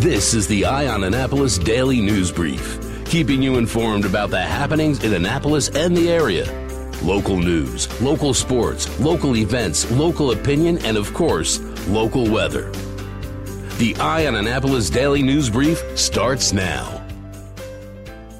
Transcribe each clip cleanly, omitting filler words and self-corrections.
This is the Eye on Annapolis Daily News Brief, keeping you informed about the happenings in Annapolis and the area. Local news, local sports, local events, local opinion, and of course, local weather. The Eye on Annapolis Daily News Brief starts now.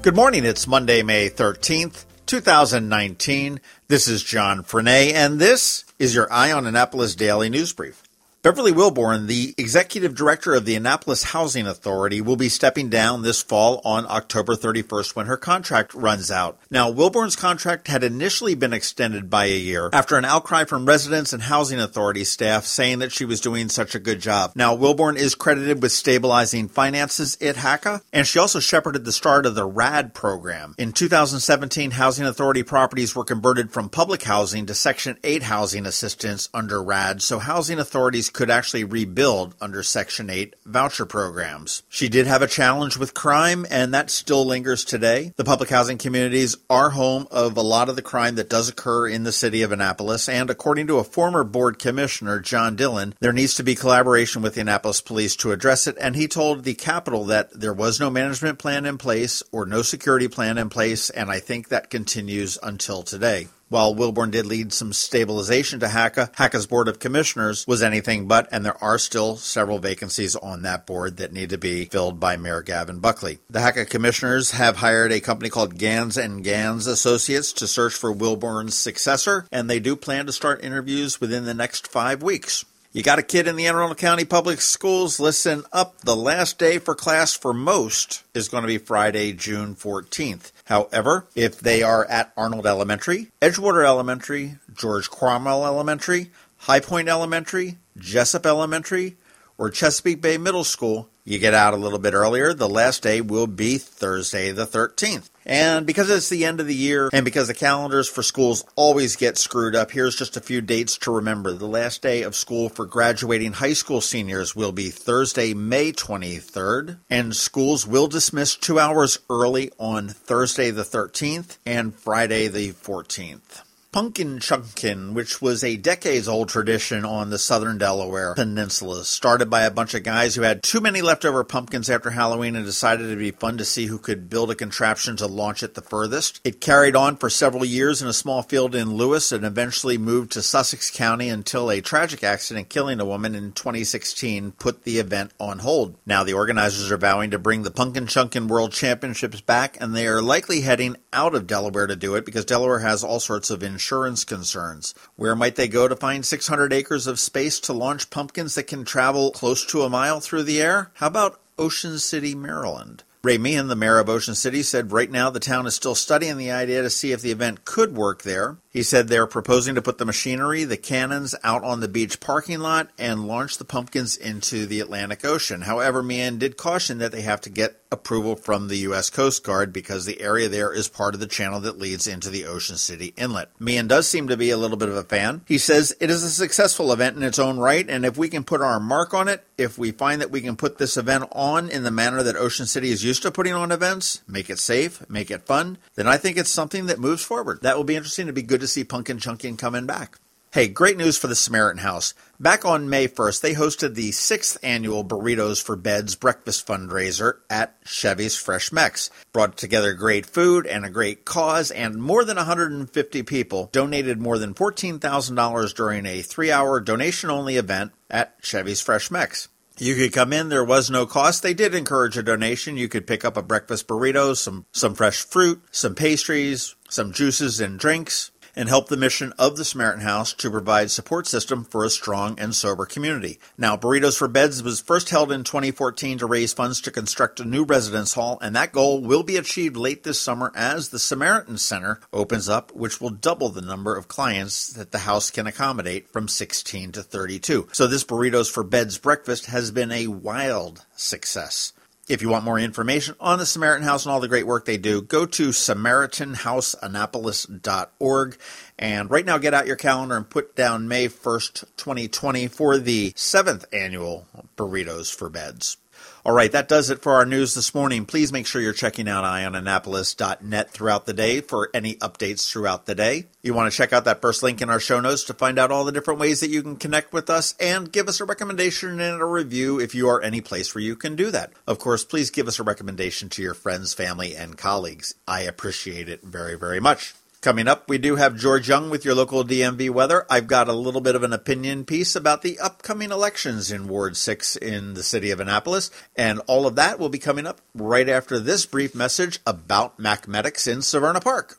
Good morning. It's Monday, May 13th, 2019. This is John Frenaye, and this is your Eye on Annapolis Daily News Brief. Beverly Wilborn, the Executive Director of the Annapolis Housing Authority, will be stepping down this fall on October 31st when her contract runs out. Now, Wilborn's contract had initially been extended by a year after an outcry from residents and Housing Authority staff saying that she was doing such a good job. Now, Wilborn is credited with stabilizing finances at HACA, and she also shepherded the start of the RAD program. In 2017, Housing Authority properties were converted from public housing to Section 8 housing assistance under RAD, so housing authorities could actually rebuild under Section 8 voucher programs. She did have a challenge with crime, and that still lingers today. The public housing communities are home of a lot of the crime that does occur in the city of Annapolis, and according to a former board commissioner, John Dillon, there needs to be collaboration with the Annapolis police to address it, and he told the Capitol that there was no management plan in place or no security plan in place, and I think that continues until today. While Wilborn did lead some stabilization to HACA, HACA's Board of Commissioners was anything but, and there are still several vacancies on that board that need to be filled by Mayor Gavin Buckley. The HACA Commissioners have hired a company called Gans & Gans Associates to search for Wilborn's successor, and they do plan to start interviews within the next 5 weeks. You got a kid in the Arundel County Public Schools? Listen up. The last day for class for most is going to be Friday, June 14th. However, if they are at Arnold Elementary, Edgewater Elementary, George Cromwell Elementary, High Point Elementary, Jessup Elementary, or Chesapeake Bay Middle School, you get out a little bit earlier. The last day will be Thursday the 13th. And because it's the end of the year and because the calendars for schools always get screwed up, here's just a few dates to remember. The last day of school for graduating high school seniors will be Thursday, May 23rd. And schools will dismiss 2 hours early on Thursday the 13th and Friday the 14th. Punkin Chunkin, which was a decades-old tradition on the southern Delaware Peninsula, started by a bunch of guys who had too many leftover pumpkins after Halloween and decided it'd be fun to see who could build a contraption to launch it the furthest. It carried on for several years in a small field in Lewis and eventually moved to Sussex County until a tragic accident killing a woman in 2016 put the event on hold. Now the organizers are vowing to bring the Punkin Chunkin World Championships back, and they are likely heading out of Delaware to do it because Delaware has all sorts of insurance concerns. Where might they go to find 600 acres of space to launch pumpkins that can travel close to a mile through the air? How about Ocean City, Maryland? Ray Meehan, the mayor of Ocean City, said right now the town is still studying the idea to see if the event could work there. He said they're proposing to put the machinery, the cannons, out on the beach parking lot and launch the pumpkins into the Atlantic Ocean. However, Meehan did caution that they have to get approval from the U.S. Coast Guard because the area there is part of the channel that leads into the Ocean City Inlet. Meehan does seem to be a little bit of a fan. He says it is a successful event in its own right, and if we can put our mark on it, if we find that we can put this event on in the manner that Ocean City is used to putting on events, make it safe, make it fun, then I think it's something that moves forward. That will be interesting. It'll be good to see Punkin Chunkin coming back. Hey, great news for the Samaritan House. Back on May 1st, they hosted the 6th annual Burritos for Beds breakfast fundraiser at Chevy's Fresh Mex. Brought together great food and a great cause, and more than 150 people donated more than $14,000 during a 3-hour donation-only event at Chevy's Fresh Mex. You could come in. There was no cost. They did encourage a donation. You could pick up a breakfast burrito, some fresh fruit, some pastries, some juices and drinks, and help the mission of the Samaritan House to provide support system for a strong and sober community. Now, Burritos for Beds was first held in 2014 to raise funds to construct a new residence hall, and that goal will be achieved late this summer as the Samaritan Center opens up, which will double the number of clients that the house can accommodate from 16 to 32. So this Burritos for Beds breakfast has been a wild success. If you want more information on the Samaritan House and all the great work they do, go to SamaritanHouseAnnapolis.org. And right now, get out your calendar and put down May 1st, 2020 for the 7th annual Burritos for Beds. All right, that does it for our news this morning. Please make sure you're checking out eyeonannapolis.net throughout the day for any updates throughout the day. You want to check out that first link in our show notes to find out all the different ways that you can connect with us and give us a recommendation and a review if you are any place where you can do that. Of course, please give us a recommendation to your friends, family, and colleagues. I appreciate it very, very much. Coming up, we do have George Young with your local DMV weather. I've got a little bit of an opinion piece about the upcoming elections in Ward 6 in the city of Annapolis, and all of that will be coming up right after this brief message about Mathematics in Severna Park.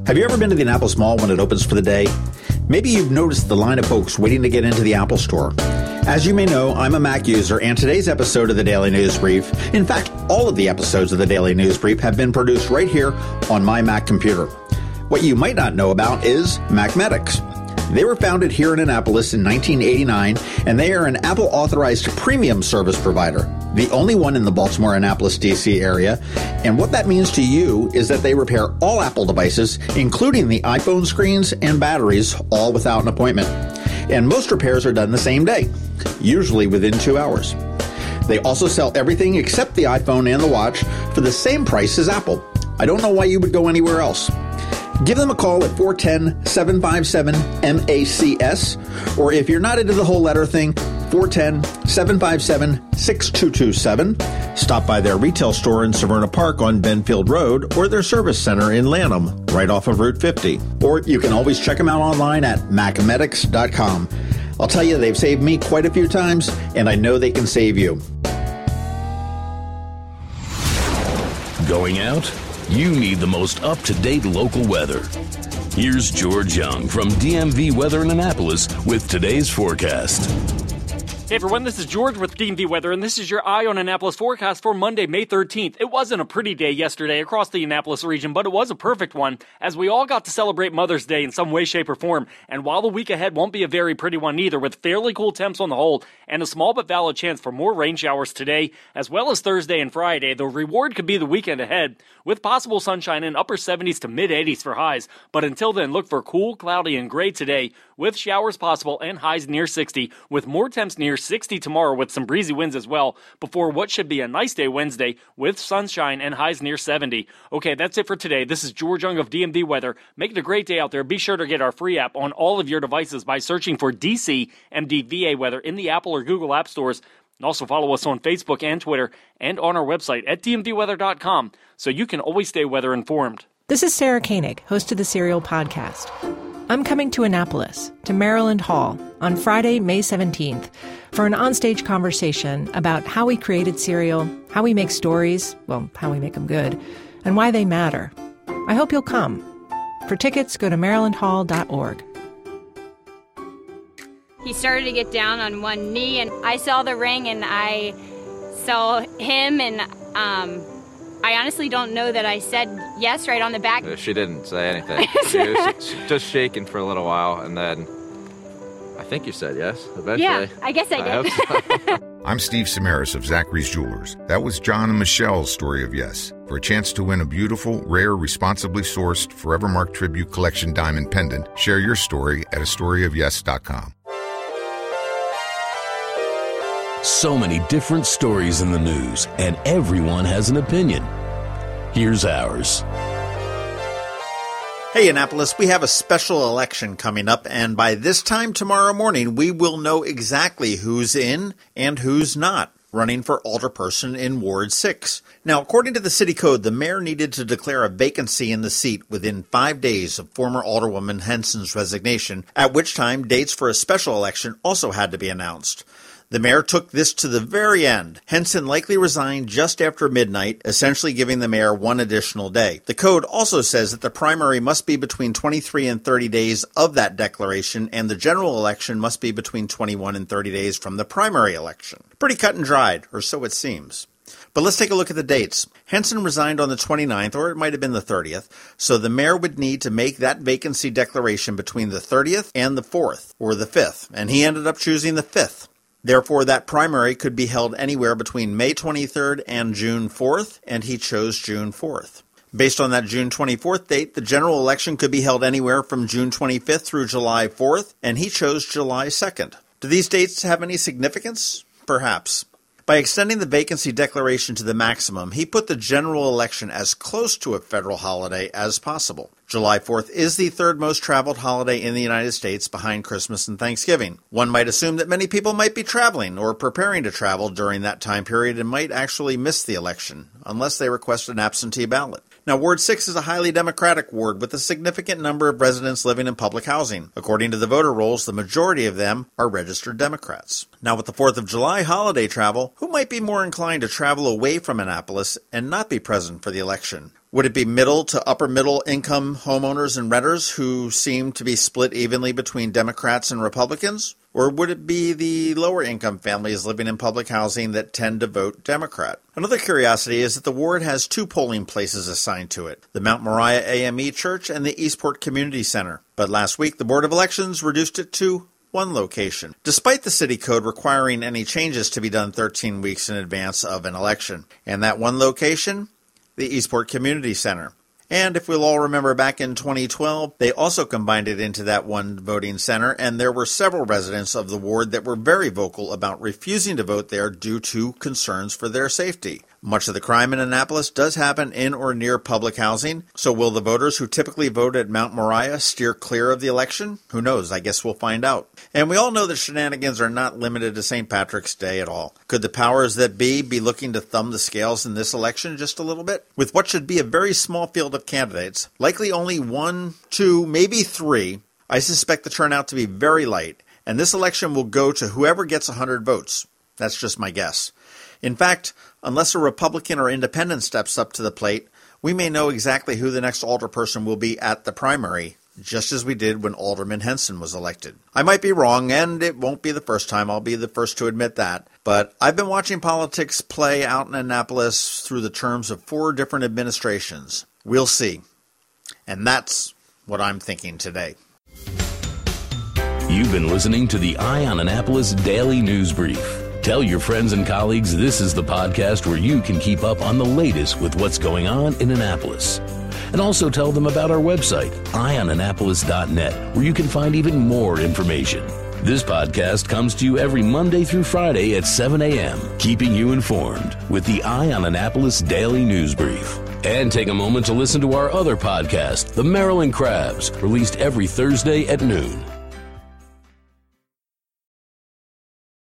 Have you ever been to the Annapolis Mall when it opens for the day? Maybe you've noticed the line of folks waiting to get into the Apple Store. As you may know, I'm a Mac user, and today's episode of the Daily News Brief, in fact, all of the episodes of the Daily News Brief have been produced right here on my Mac computer. What you might not know about is Mathematics. They were founded here in Annapolis in 1989, and they are an Apple-authorized premium service provider, the only one in the Baltimore-Annapolis, D.C. area. And what that means to you is that they repair all Apple devices, including the iPhone screens and batteries, all without an appointment. And most repairs are done the same day, usually within 2 hours. They also sell everything except the iPhone and the watch for the same price as Apple. I don't know why you would go anywhere else. Give them a call at 410-757-MACS, or if you're not into the whole letter thing, 410-757-6227. Stop by their retail store in Severna Park on Benfield Road, or their service center in Lanham, right off of Route 50. Or you can always check them out online at mathematics.com. I'll tell you, they've saved me quite a few times, and I know they can save you. Going out? You need the most up-to-date local weather. Here's George Young from DMV Weather in Annapolis with today's forecast. Hey everyone, this is George with DMV Weather, and this is your Eye on Annapolis forecast for Monday, May 13th. It wasn't a pretty day yesterday across the Annapolis region, but it was a perfect one, as we all got to celebrate Mother's Day in some way, shape, or form. And while the week ahead won't be a very pretty one either, with fairly cool temps on the whole, and a small but valid chance for more rain showers today, as well as Thursday and Friday, the reward could be the weekend ahead, with possible sunshine in upper 70s to mid-80s for highs. But until then, look for cool, cloudy, and gray today, with showers possible and highs near 60, with more temps near 60 tomorrow with some breezy winds as well, before what should be a nice day Wednesday with sunshine and highs near 70. Okay, that's it for today. This is George Young of DMV Weather. Make it a great day out there. Be sure to get our free app on all of your devices by searching for DC MDVA Weather in the Apple or Google App Stores. And also follow us on Facebook and Twitter and on our website at dmvweather.com so you can always stay weather informed. This is Sarah Koenig, host of the Serial Podcast. I'm coming to Annapolis, to Maryland Hall, on Friday, May 17th, for an onstage conversation about how we created Serial, how we make stories, well, how we make them good, and why they matter. I hope you'll come. For tickets, go to marylandhall.org. He started to get down on one knee, and I saw the ring, and I saw him, and I honestly don't know that I said yes right on the back. She didn't say anything. She was just shaking for a little while, and then I think you said yes eventually. Yeah, I guess I did. hope so. I'm Steve Samaras of Zachary's Jewelers. That was John and Michelle's story of yes. For a chance to win a beautiful, rare, responsibly sourced Forevermark Tribute Collection diamond pendant, share your story at astoryofyes.com. So many different stories in the news, and everyone has an opinion. Here's ours. Hey, Annapolis, we have a special election coming up, and by this time tomorrow morning, we will know exactly who's in and who's not running for alderperson in Ward 6. Now, according to the city code, the mayor needed to declare a vacancy in the seat within 5 days of former Alderwoman Henson's resignation, at which time dates for a special election also had to be announced. The mayor took this to the very end. Henson likely resigned just after midnight, essentially giving the mayor one additional day. The code also says that the primary must be between 23 and 30 days of that declaration, and the general election must be between 21 and 30 days from the primary election. Pretty cut and dried, or so it seems. But let's take a look at the dates. Henson resigned on the 29th, or it might have been the 30th, so the mayor would need to make that vacancy declaration between the 30th and the 4th, or the 5th, and he ended up choosing the 5th. Therefore, that primary could be held anywhere between May 23rd and June 4th, and he chose June 4th. Based on that June 24th date, the general election could be held anywhere from June 25th through July 4th, and he chose July 2nd. Do these dates have any significance? Perhaps. By extending the vacancy declaration to the maximum, he put the general election as close to a federal holiday as possible. July 4th is the third most traveled holiday in the United States behind Christmas and Thanksgiving. One might assume that many people might be traveling or preparing to travel during that time period and might actually miss the election, unless they request an absentee ballot. Now, Ward 6 is a highly Democratic ward with a significant number of residents living in public housing. According to the voter rolls, the majority of them are registered Democrats. Now, with the 4th of July holiday travel, who might be more inclined to travel away from Annapolis and not be present for the election? Would it be middle to upper middle income homeowners and renters who seem to be split evenly between Democrats and Republicans? Or would it be the lower income families living in public housing that tend to vote Democrat? Another curiosity is that the ward has 2 polling places assigned to it, the Mount Moriah AME Church and the Eastport Community Center. But last week, the Board of Elections reduced it to 1 location, despite the city code requiring any changes to be done 13 weeks in advance of an election. And that 1 location? The Eastport Community Center. And if we'll all remember back in 2012, they also combined it into that 1 voting center, and there were several residents of the ward that were very vocal about refusing to vote there due to concerns for their safety. Much of the crime in Annapolis does happen in or near public housing, so will the voters who typically vote at Mount Moriah steer clear of the election? Who knows? I guess we'll find out. And we all know that shenanigans are not limited to St. Patrick's Day at all. Could the powers that be looking to thumb the scales in this election just a little bit? With what should be a very small field of candidates, likely only 1, 2, maybe 3, I suspect the turnout to be very light, and this election will go to whoever gets 100 votes. That's just my guess. In fact, unless a Republican or independent steps up to the plate, we may know exactly who the next alderperson will be at the primary, just as we did when Alderman Henson was elected. I might be wrong, and it won't be the first time. I'll be the first to admit that. But I've been watching politics play out in Annapolis through the terms of 4 different administrations. We'll see. And that's what I'm thinking today. You've been listening to the Eye on Annapolis Daily News Brief. Tell your friends and colleagues this is the podcast where you can keep up on the latest with what's going on in Annapolis. And also tell them about our website, eyeonannapolis.net, where you can find even more information. This podcast comes to you every Monday through Friday at 7 a.m., keeping you informed with the Eye on Annapolis Daily News Brief. And take a moment to listen to our other podcast, The Maryland Crabs, released every Thursday at noon.